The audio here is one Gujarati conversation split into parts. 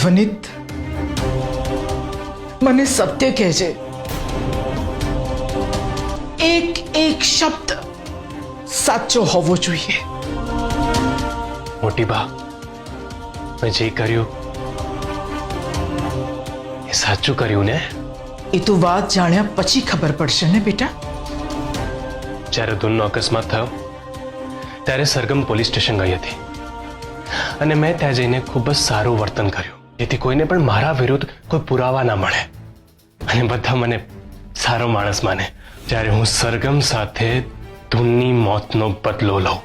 ધ્વનિત, મને સત્ય કહેજે. એક એક શબ્દ સાચો હોવો જોઈએ. મોટી બા, મેં જે કર્યું એ સાચું કર્યું ને? એ તો વાત જાણ્યા પછી ખબર પડશે ને બેટા. જ્યારે ધૂનનો અકસ્માત થયો ત્યારે સરગમ પોલીસ સ્ટેશન ગઈ હતી અને મેં ત્યાં જઈને ખૂબ જ સારું વર્તન કર્યું, જેથી કોઈને પણ મારા વિરુદ્ધ કોઈ પુરાવા ના મળે અને બધા મને સારો માણસ માને. જ્યારે હું સરગમ સાથે ધૂનની મોતનો બદલો લઉં.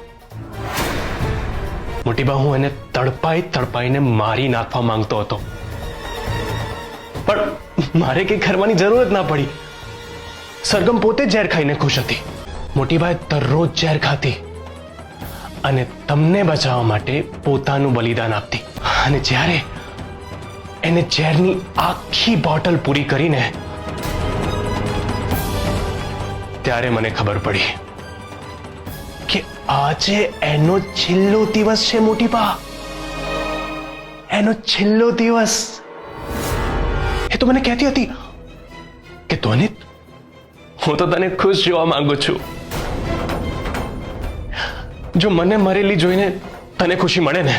મોટી બા, હું એને તડપાઈને મારી નાખવા માંગતો હતો, પણ મારે કંઈ કરવાની જરૂર જ ના પડી. સરગમ પોતે ઝેર ખાઈને ખુશ હતી. મોટીબાએ દરરોજ ઝેર ખાતી અને તમને બચાવવા માટે પોતાનું બલિદાન આપતી. અને જ્યારે એને ઝેરની આખી બોટલ પૂરી કરીને ત્યારે મને ખબર પડી કે આજે એનો છેલ્લો દિવસ છે. મોટીબા, એનો છેલ્લો દિવસ. એ તો મને કહેતી હતી કે ધ્વનિત, હું તો તને ખુશ જોવા માંગુ છું. જો મને મરેલી જોઈને તને ખુશી મળે ને,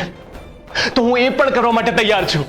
તો હું એ પણ કરવા માટે તૈયાર છું.